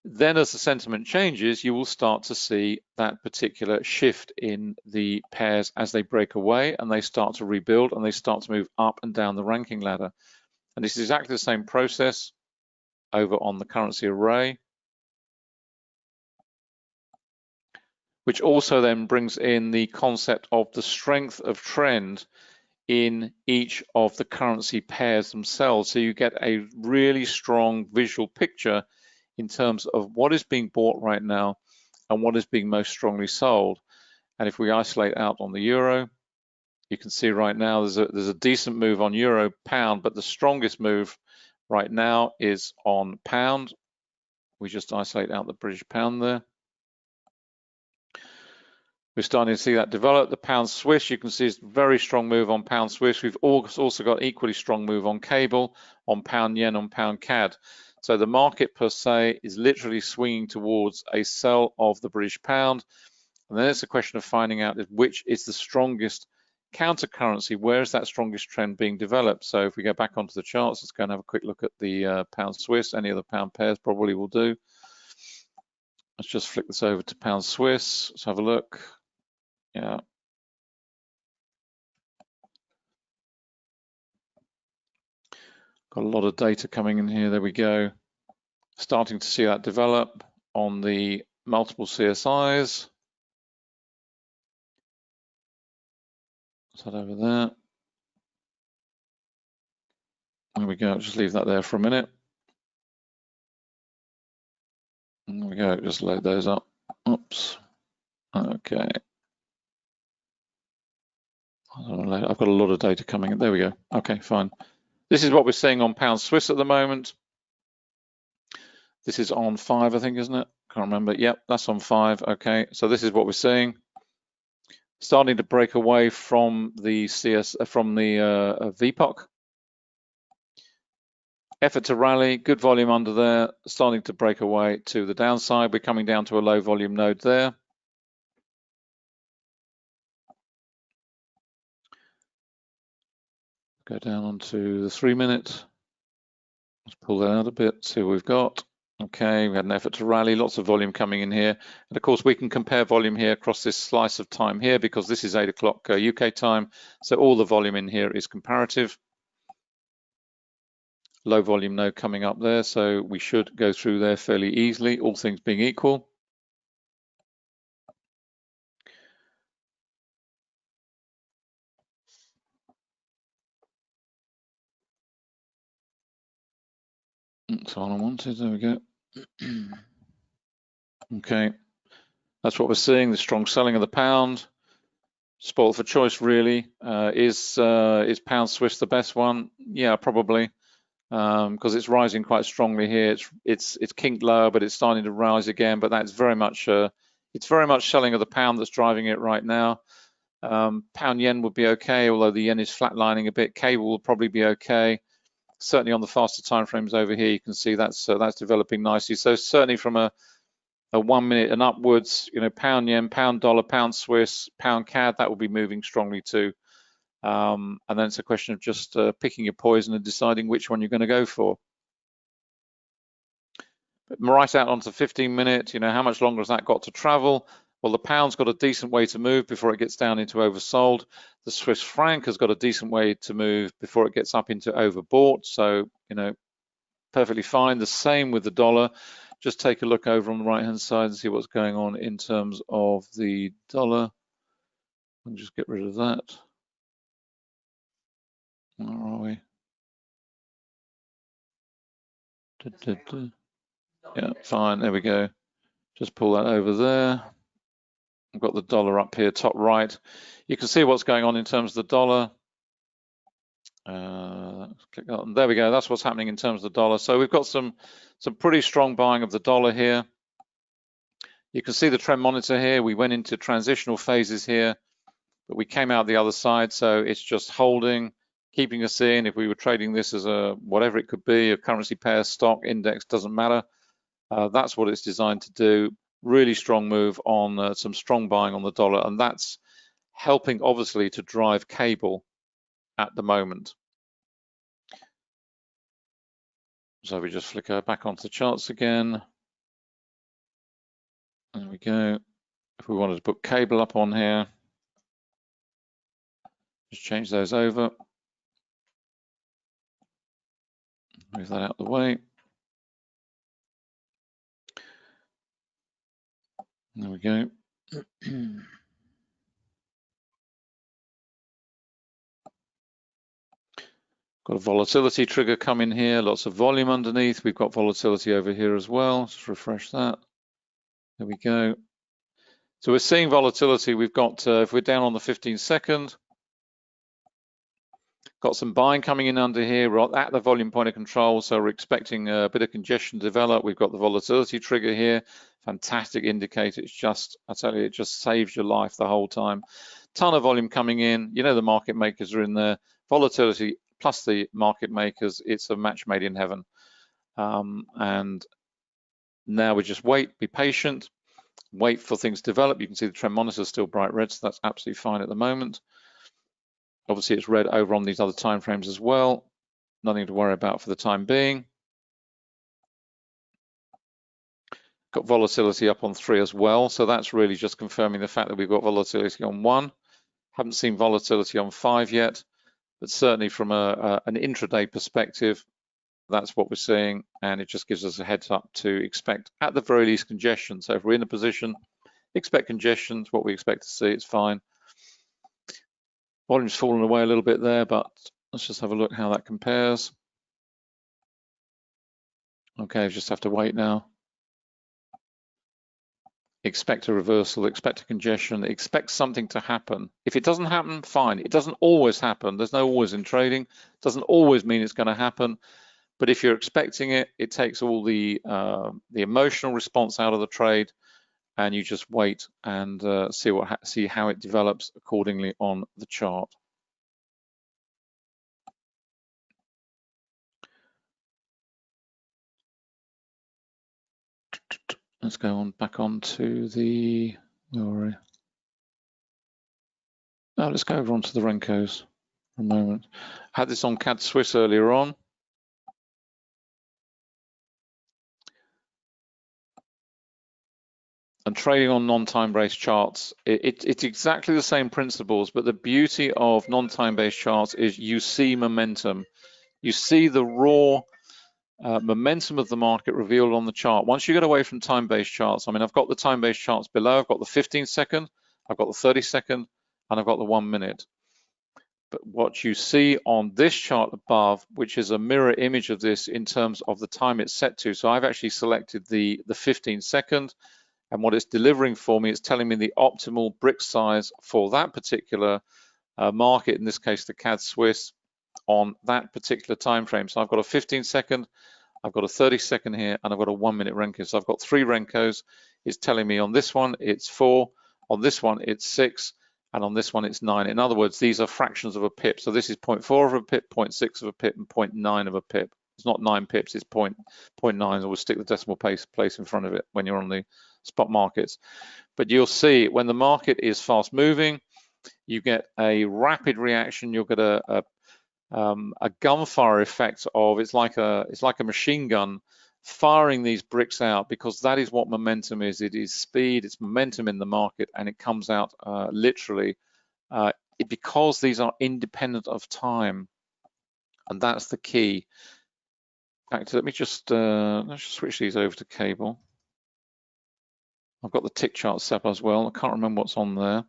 Then as the sentiment changes, you will start to see that particular shift in the pairs as they break away and they start to rebuild and they start to move up and down the ranking ladder. And this is exactly the same process over on the currency array, which also then brings in the concept of the strength of trend in each of the currency pairs themselves. So you get a really strong visual picture in terms of what is being bought right now and what is being most strongly sold. And if we isolate out on the euro, you can see right now there's a decent move on euro pound, but the strongest move right now is on pound. We just isolate out the British pound there. We're starting to see that develop. The pound Swiss, you can see it's a very strong move on pound Swiss. We've also got equally strong move on cable, on pound yen, on pound CAD. So the market per se is literally swinging towards a sell of the British pound. And then it's a question of finding out which is the strongest counter currency. Where is that strongest trend being developed? So if we go back onto the charts, let's go and have a quick look at the pound Swiss. Any of the pound pairs probably will do. Let's just flick this over to pound Swiss. Let's have a look. Yeah. Got a lot of data coming in here. There we go. Starting to see that develop on the multiple CSIs. Let's head over there. There we go. Just leave that there for a minute. There we go. Just load those up. Oops. Okay. I've got a lot of data coming in. There we go. Okay, fine. This is what we're seeing on pound Swiss at the moment. This is on 5, I think, isn't it? Can't remember. Yep, that's on 5. Okay, so this is what we're seeing. Starting to break away from the VPOC. Effort to rally, good volume under there, starting to break away to the downside. We're coming down to a low volume node there. Go down onto the 3-minute. Let's pull that out a bit, see what we've got. Okay, we had an effort to rally, lots of volume coming in here. And of course, we can compare volume here across this slice of time here because this is 8 o'clock UK time. So all the volume in here is comparative. Low volume node coming up there, so we should go through there fairly easily, all things being equal. That's all I wanted, there we go. Okay, that's what we're seeing, the strong selling of the pound. Spoiled for choice, really. Is pound Swiss the best one? Yeah, probably, because it's rising quite strongly here. It's kinked lower, but it's starting to rise again. But that's very much selling of the pound that's driving it right now. Pound yen would be okay, although the yen is flatlining a bit. Cable will probably be okay. Certainly on the faster time frames over here, you can see that's developing nicely. So certainly from a 1 minute and upwards, you know, pound yen, pound dollar, pound Swiss, pound CAD, that will be moving strongly too. And then it's a question of just picking your poison and deciding which one you're going to go for. But right out onto 15 minutes, you know, how much longer has that got to travel? Well, the pound's got a decent way to move before it gets down into oversold. The Swiss franc has got a decent way to move before it gets up into overbought. So, you know, perfectly fine. The same with the dollar. Just take a look over on the right-hand side and see what's going on in terms of the dollar. I'll just get rid of that. Where are we? Yeah, fine. There we go. Just pull that over there. I've got the dollar up here, top right. You can see what's going on in terms of the dollar. Click on, there we go. That's what's happening in terms of the dollar. So we've got some pretty strong buying of the dollar here. You can see the trend monitor here. We went into transitional phases here, but we came out the other side. So it's just holding, keeping us in. If we were trading this as a whatever it could be, a currency pair, stock, index, doesn't matter. That's what it's designed to do. Really strong move on some strong buying on the dollar, and that's helping obviously to drive cable at the moment. So we just flicker back onto the charts again. There we go. If we wanted to put cable up on here, just change those over. Move that out of the way. There we go. Got a volatility trigger coming here, lots of volume underneath. We've got volatility over here as well. Just refresh that. There we go. So we're seeing volatility. We've got, if we're down on the 15-second, got some buying coming in under here. We're at the volume point of control, so we're expecting a bit of congestion to develop. We've got the volatility trigger here. Fantastic indicator. It's just, I tell you, it just saves your life the whole time. Ton of volume coming in. You know the market makers are in there. Volatility plus the market makers, it's a match made in heaven. And now we just wait, be patient, wait for things to develop. You can see the trend monitor is still bright red, so that's absolutely fine at the moment. Obviously, it's red over on these other time frames as well. Nothing to worry about for the time being. Got volatility up on 3 as well. So that's really just confirming the fact that we've got volatility on 1. Haven't seen volatility on 5 yet, but certainly from an intraday perspective, that's what we're seeing, and it just gives us a heads up to expect at the very least congestion. So if we're in a position, expect congestion. It's what we expect to see. It's fine. Volume's fallen away a little bit there, but let's just have a look how that compares. Okay, just have to wait now. Expect a reversal, expect a congestion, expect something to happen. If it doesn't happen, fine. It doesn't always happen. There's no always in trading. It doesn't always mean it's going to happen. But if you're expecting it, it takes all the emotional response out of the trade, and you just wait and see how it develops accordingly on the chart. Let's go on back on to the. Where were we? Now let's go over onto the Renkos for a moment. I had this on CAD Swiss earlier on. And trading on non-time-based charts, it's exactly the same principles, but the beauty of non-time-based charts is you see momentum. You see the raw momentum of the market revealed on the chart. Once you get away from time-based charts, I mean, I've got the time-based charts below. I've got the 15-second, I've got the 30-second, and I've got the 1 minute. But what you see on this chart above, which is a mirror image of this in terms of the time it's set to. So I've actually selected the 15-second. And what it's delivering for me, it's telling me the optimal brick size for that particular market, in this case, the CAD Swiss, on that particular time frame. So I've got a 15-second, I've got a 30-second here, and I've got a 1 minute Renko. So I've got 3 Renkos. It's telling me on this one, it's 4, on this one, it's 6, and on this one, it's 9. In other words, these are fractions of a pip. So this is 0.4 of a pip, 0.6 of a pip, and 0.9 of a pip. It's not 9 pips, it's 0.9, so we'll stick the decimal place in front of it when you're on the spot markets. But you'll see when the market is fast moving, you get a rapid reaction. You'll get a gunfire effect of it's like a machine gun firing these bricks out, because that is what momentum is. It is speed, it's momentum in the market, and it comes out literally because these are independent of time, and that's the key. In fact, let me just let's just switch these over to cable. I've got the tick chart set up as well. I can't remember what's on there.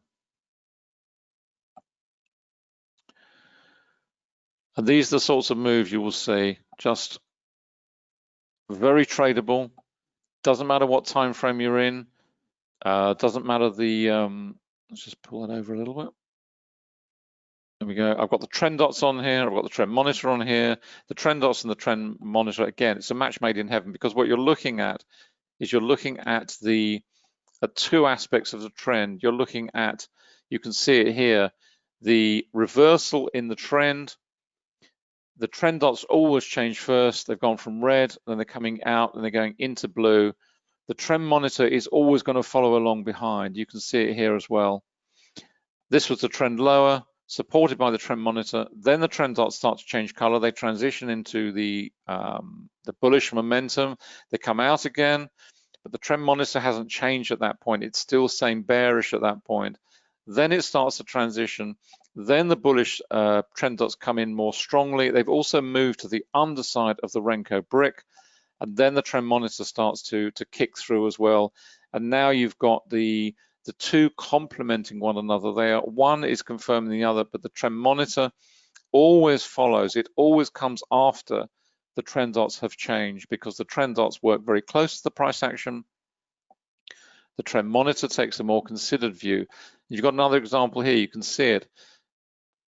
And these are the sorts of moves you will see, just very tradable. Doesn't matter what time frame you're in. Doesn't matter the, let's just pull it over a little bit. There we go. I've got the trend dots on here. I've got the trend monitor on here. The trend dots and the trend monitor, again, it's a match made in heaven, because what you're looking at is you're looking at the two aspects of the trend. You're looking at, you can see it here, the reversal in the trend. The trend dots always change first. They've gone from red, then they're coming out, and they're going into blue. The trend monitor is always going to follow along behind. You can see it here as well. This was the trend lower, supported by the trend monitor. Then the trend dots start to change color. They transition into the bullish momentum. They come out again, but the trend monitor hasn't changed at that point. It's still staying bearish at that point. Then it starts to transition. Then the bullish trend dots come in more strongly. They've also moved to the underside of the Renko brick, and then the trend monitor starts to kick through as well. And now you've got the two complementing one another. One is confirming the other, but the trend monitor always follows. It always comes after the trend dots have changed, because the trend dots work very close to the price action. The trend monitor takes a more considered view. You've got another example here. You can see it.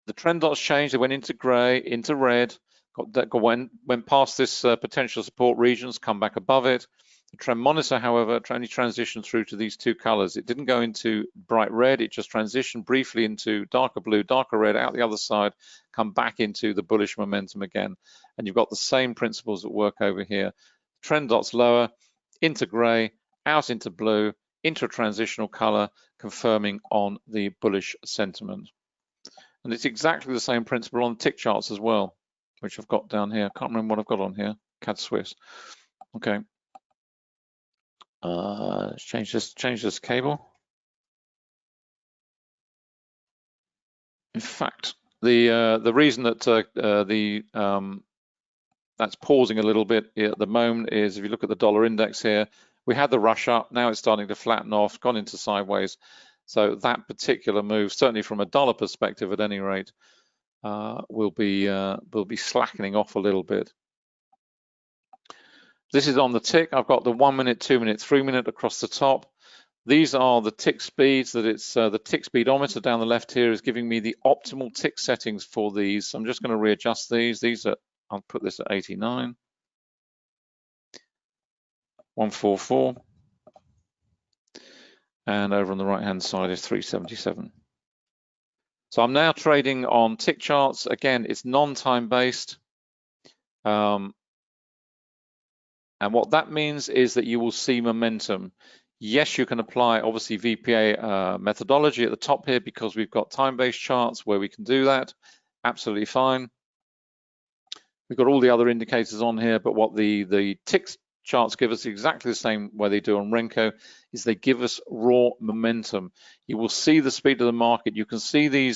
The trend dots changed. They went into gray, into red, went past this potential support regions, come back above it. The trend monitor, however, only transitioned through to these two colors. It didn't go into bright red. It just transitioned briefly into darker blue, darker red, out the other side, come back into the bullish momentum again. And you've got the same principles at work over here. Trend dots lower, into gray, out into blue, into a transitional color, confirming on the bullish sentiment. And it's exactly the same principle on tick charts as well, which I've got down here. I can't remember what I've got on here, CAD Swiss. Okay. Let's change this cable. In fact, the reason that that's pausing a little bit at the moment is if you look at the dollar index here, we had the rush up, now it's starting to flatten off, gone into sideways. So that particular move, certainly from a dollar perspective at any rate, will be slackening off a little bit. This is on the tick. I've got the 1 minute, 2 minute, 3 minute across the top. These are the tick speeds that it's the tick speedometer down the left here is giving me the optimal tick settings for these. So I'm just going to readjust these. These are, I'll put this at 89, 144, and over on the right hand side is 377. So I'm now trading on tick charts. Again, it's non-time based. And what that means is that you will see momentum. Yes, you can apply obviously VPA methodology at the top here because we've got time-based charts where we can do that. Absolutely fine. We've got all the other indicators on here, but what the tick charts give us exactly the same way they do on Renko is they give us raw momentum. You will see the speed of the market. You can see the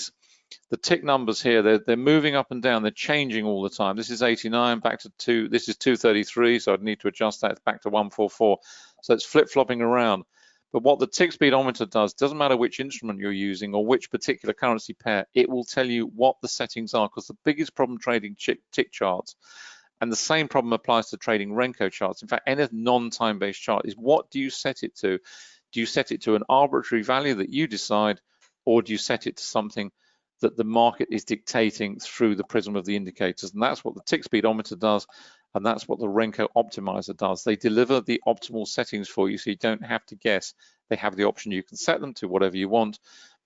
tick numbers here, they're moving up and down, they're changing all the time. This is 89, back to 2, this is 233, so I'd need to adjust that back to 144. So it's flip-flopping around. But what the tick speedometer does, doesn't matter which instrument you're using or which particular currency pair, it will tell you what the settings are, because the biggest problem trading tick charts, and the same problem applies to trading Renko charts. In fact, any non-time-based chart is what do you set it to? Do you set it to an arbitrary value that you decide, or do you set it to something that the market is dictating through the prism of the indicators? And that's what the tick speedometer does, and that's what the Renko optimizer does. They deliver the optimal settings for you, so you don't have to guess. They have the option, you can set them to whatever you want,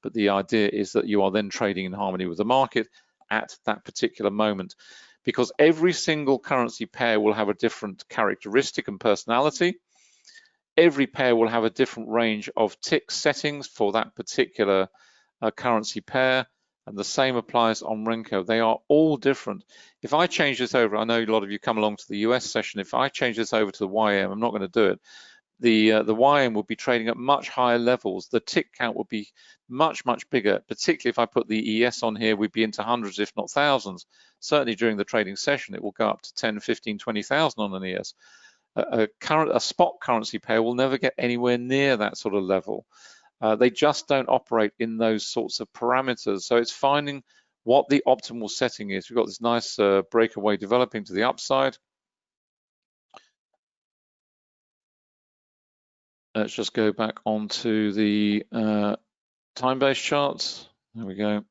but the idea is that you are then trading in harmony with the market at that particular moment. Because every single currency pair will have a different characteristic and personality. Every pair will have a different range of tick settings for that particular currency pair. And the same applies on Renko. They are all different. If I change this over, I know a lot of you come along to the US session. If I change this over to the YM, I'm not going to do it. The YM will be trading at much higher levels. The tick count will be much, much bigger, particularly if I put the ES on here, we'd be into hundreds, if not thousands. Certainly during the trading session, it will go up to 10, 15, 20,000 on an ES. A spot currency pair will never get anywhere near that sort of level. They just don't operate in those sorts of parameters. So it's finding what the optimal setting is. We've got this nice breakaway developing to the upside. Let's just go back onto the time-based charts. There we go.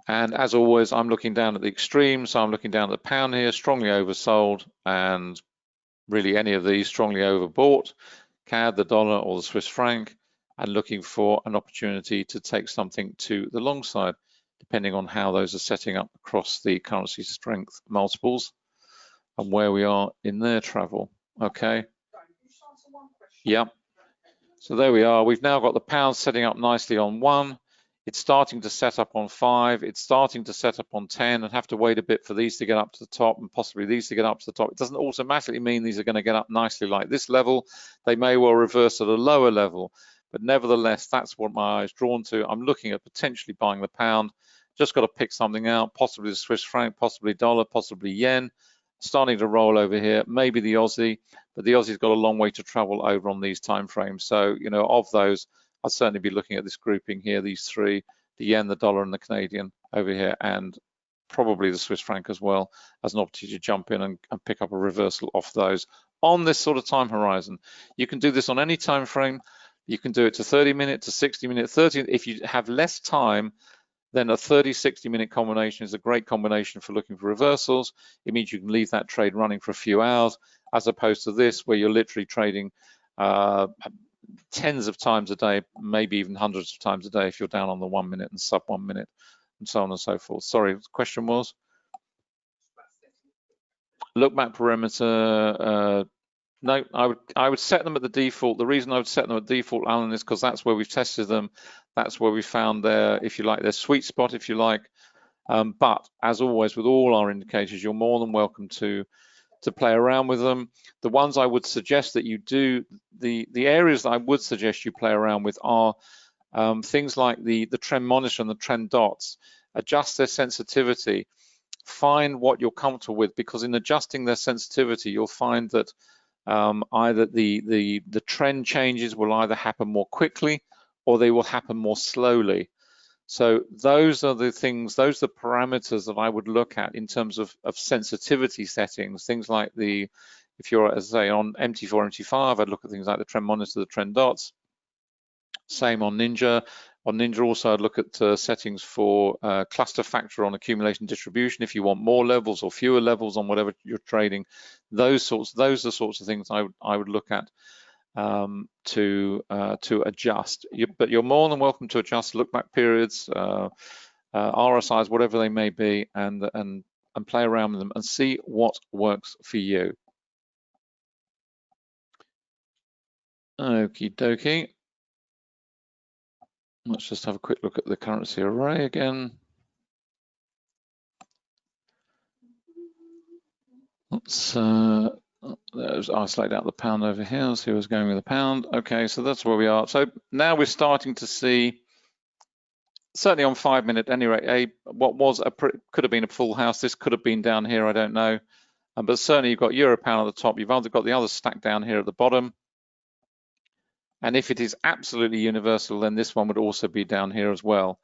And as always, I'm looking down at the extreme. So I'm looking down at the pound here, strongly oversold, and really any of these strongly overbought, CAD, the dollar, or the Swiss franc, and looking for an opportunity to take something to the long side, depending on how those are setting up across the currency strength multiples and where we are in their travel. Okay. Yep. So there we are. We've now got the pound setting up nicely on 1. It's starting to set up on 5. It's starting to set up on 10, and have to wait a bit for these to get up to the top and possibly these to get up to the top. It doesn't automatically mean these are going to get up nicely like this level. They may well reverse at a lower level, but nevertheless, that's what my eye is drawn to. I'm looking at potentially buying the pound. Just got to pick something out, possibly the Swiss franc, possibly dollar, possibly yen. Starting to roll over here, maybe the Aussie, but the Aussie's got a long way to travel over on these time frames. So, you know, of those, I'd certainly be looking at this grouping here, these three, the yen, the dollar, and the Canadian over here, and probably the Swiss franc as well, as an opportunity to jump in and pick up a reversal off those on this sort of time horizon. You can do this on any time frame. You can do it to 30 minutes, to 60 minutes, 30. If you have less time, then a 30-60 minute combination is a great combination for looking for reversals. It means you can leave that trade running for a few hours, as opposed to this, where you're literally trading tens of times a day, maybe even hundreds of times a day if you're down on the 1 minute and sub 1 minute, and so on and so forth. Sorry, the question was? Look back perimeter. No, I would set them at the default. The reason I would set them at default, Alan, is because that's where we've tested them. That's where we found their, if you like, their sweet spot, if you like. But as always, with all our indicators, you're more than welcome to play around with them. The ones I would suggest that you do, the areas that I would suggest you play around with are things like the trend monitor and the trend dots. Adjust their sensitivity. Find what you're comfortable with, because in adjusting their sensitivity, you'll find that either the trend changes will either happen more quickly or they will happen more slowly. So those are the things, those are the parameters that I would look at in terms of sensitivity settings. Things like if you're, as I say, on MT4, MT5, I'd look at things like the trend monitor, the trend dots. Same on Ninja. On Ninja also, I'd look at settings for cluster factor on accumulation distribution. If you want more levels or fewer levels on whatever you're trading, those are the sorts of things I would look at to adjust. But you're more than welcome to adjust look-back periods, RSIs, whatever they may be, and play around with them and see what works for you. Okie dokie. Let's just have a quick look at the currency array again. Let's isolate out the pound over here, see what's going with the pound. Okay, so that's where we are. So now we're starting to see, certainly on 5 minute, any rate, what was could have been a full house. This could have been down here, I don't know. But certainly you've got Euro pound at the top. You've either got the other stack down here at the bottom. And if it is absolutely universal, then this one would also be down here as well.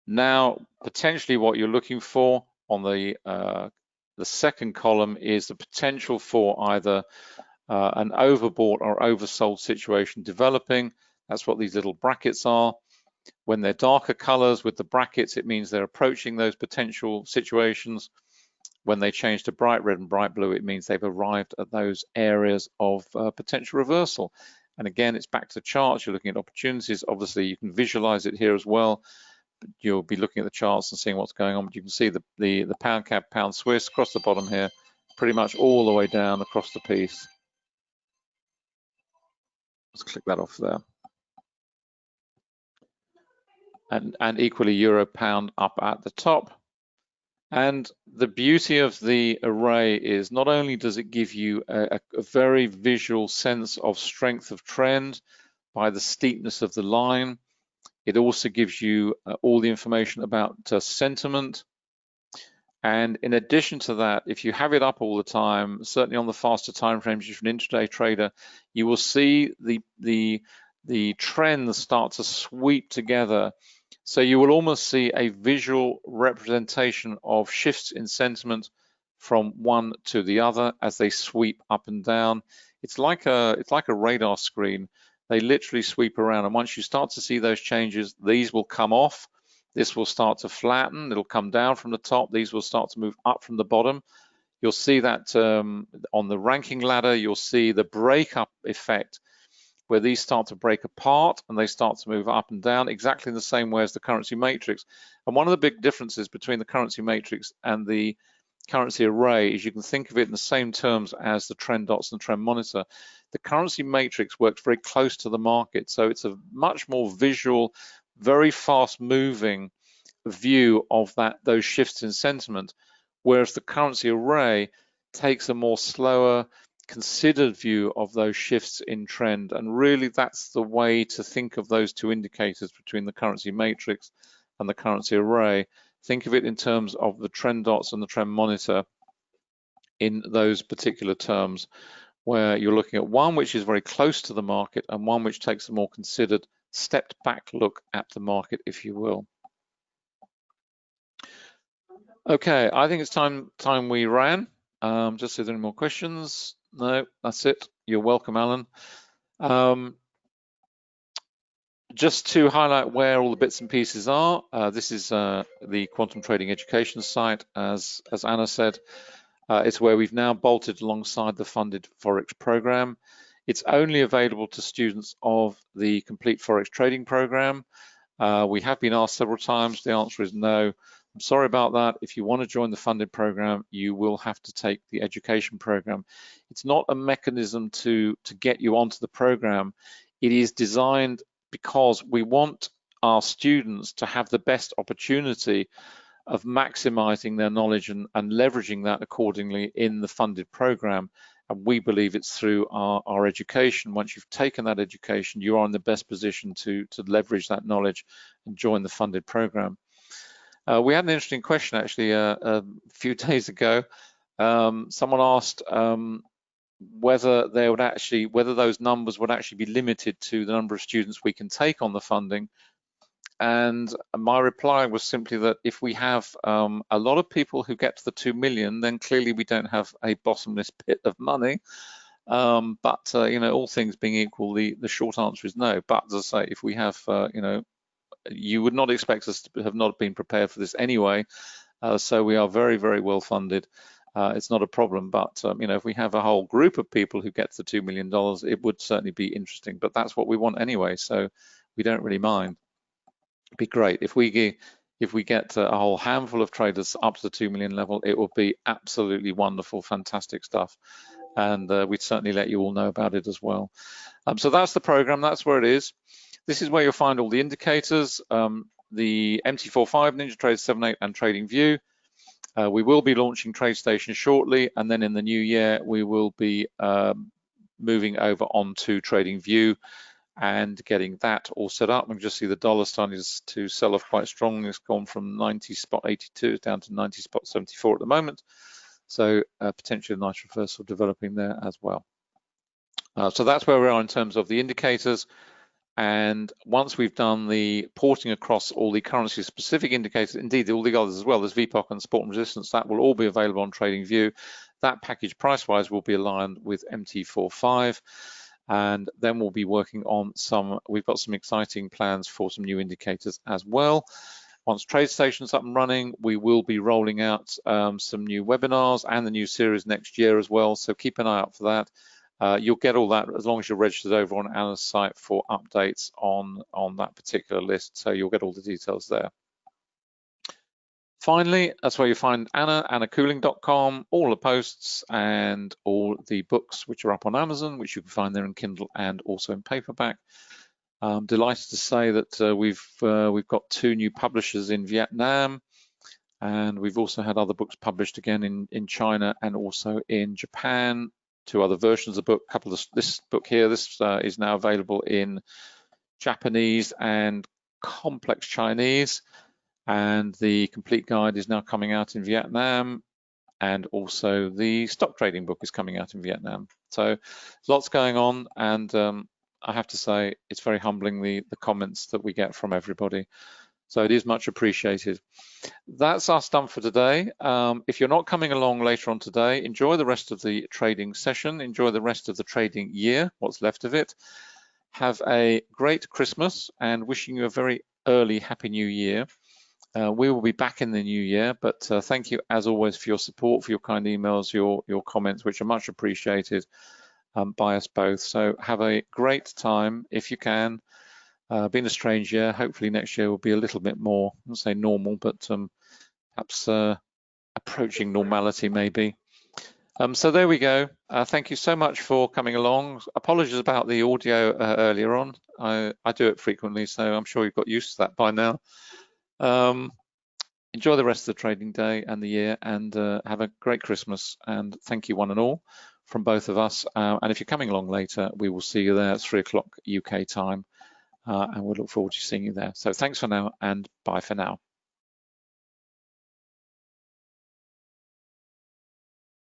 Now, potentially what you're looking for on the second column is the potential for either an overbought or oversold situation developing. That's what these little brackets are. When they're darker colors with the brackets, it means they're approaching those potential situations. When they change to bright red and bright blue, it means they've arrived at those areas of potential reversal. And again, it's back to the charts. You're looking at opportunities. Obviously, you can visualize it here as well. You'll be looking at the charts and seeing what's going on. But you can see the pound CAD, pound Swiss across the bottom here, pretty much all the way down across the piece. Let's click that off there. And equally Euro pound up at the top. And the beauty of the array is not only does it give you a very visual sense of strength of trend by the steepness of the line, it also gives you all the information about sentiment. And in addition to that, if you have it up all the time, certainly on the faster time frames, if you're an intraday trader, you will see the trends start to sweep together. So you will almost see a visual representation of shifts in sentiment from one to the other as they sweep up and down. It's like a radar screen. They literally sweep around, and once you start to see those changes, these will come off. This will start to flatten. It'll come down from the top. These will start to move up from the bottom. You'll see that on the ranking ladder. You'll see the breakup effect, where these start to break apart and they start to move up and down exactly in the same way as the currency matrix. And one of the big differences between the currency matrix and the currency array is you can think of it in the same terms as the trend dots and trend monitor. The currency matrix works very close to the market, so it's a much more visual, very fast moving view of those shifts in sentiment, whereas the currency array takes a more slower, considered view of those shifts in trend. And really that's the way to think of those two indicators between the currency matrix and the currency array. Think of it in terms of the trend dots and the trend monitor in those particular terms, where you're looking at one which is very close to the market and one which takes a more considered stepped back look at the market, if you will. Okay, I think it's time we ran. Just see if there are any more questions. No, that's it. You're welcome, Alan. Just to highlight where all the bits and pieces are, this is the Quantum Trading Education site, as Anna said. It's where we've now bolted alongside the funded Forex program. It's only available to students of the Complete Forex Trading program. We have been asked several times. The answer is no. I'm sorry about that. If you want to join the funded program, you will have to take the education program. It's not a mechanism to get you onto the program. It is designed because we want our students to have the best opportunity of maximizing their knowledge and leveraging that accordingly in the funded program. And we believe it's through our education. Once you've taken that education, you are in the best position to leverage that knowledge and join the funded program. We had an interesting question actually a few days ago. Someone asked whether those numbers would actually be limited to the number of students we can take on the funding. And my reply was simply that if we have a lot of people who get to the 2 million, then clearly we don't have a bottomless pit of money. But you know, all things being equal, the short answer is no. But as I say, if we have, you know, you would not expect us to have not been prepared for this anyway. So we are very, very well funded. It's not a problem, but you know, if we have a whole group of people who get to the $2 million, it would certainly be interesting. But that's what we want anyway, so we don't really mind. It'd be great if we get a whole handful of traders up to the 2 million level. It would be absolutely wonderful, fantastic stuff, and we'd certainly let you all know about it as well. So that's the program. That's where it is. This is where you'll find all the indicators, the MT45, NinjaTrader 7/8, and TradingView. We will be launching TradeStation shortly, and then in the new year we will be moving over onto TradingView and getting that all set up. We can just see the dollar starting to sell off quite strongly. It's gone from 90.82 down to 90.74 at the moment. So potentially a nice reversal developing there as well. So that's where we are in terms of the indicators. And once we've done the porting across all the currency specific indicators, indeed all the others as well, there's VPOC and support and resistance, that will all be available on TradingView. That package price-wise will be aligned with MT45. And then we'll be working on we've got some exciting plans for some new indicators as well. Once TradeStation's up and running, we will be rolling out some new webinars and the new series next year as well. So keep an eye out for that. You'll get all that as long as you're registered over on Anna's site for updates on that particular list. So you'll get all the details there. Finally, that's where you find Anna, annacooling.com, all the posts and all the books which are up on Amazon, which you can find there in Kindle and also in paperback. I'm delighted to say that we've got 2 new publishers in Vietnam, and we've also had other books published again in China and also in Japan. 2 other versions of the book. This book here, this is now available in Japanese and complex Chinese. And the complete guide is now coming out in Vietnam, and also the stock trading book is coming out in Vietnam. So lots going on, and I have to say it's very humbling the comments that we get from everybody. So it is much appreciated. That's us done for today. If you're not coming along later on today, enjoy the rest of the trading session, enjoy the rest of the trading year, what's left of it. Have a great Christmas and wishing you a very early Happy New Year. We will be back in the new year, but thank you as always for your support, for your kind emails, your comments, which are much appreciated by us both. So have a great time if you can. Been a strange year. Hopefully next year will be a little bit more, I won't say normal, but perhaps approaching normality maybe. So there we go. Thank you so much for coming along. Apologies about the audio earlier on. I do it frequently, so I'm sure you've got used to that by now. Enjoy the rest of the trading day and the year, and have a great Christmas, and thank you one and all from both of us. And if you're coming along later, we will see you there at 3 o'clock UK time, and we'll look forward to seeing you there. So thanks for now, and bye for now.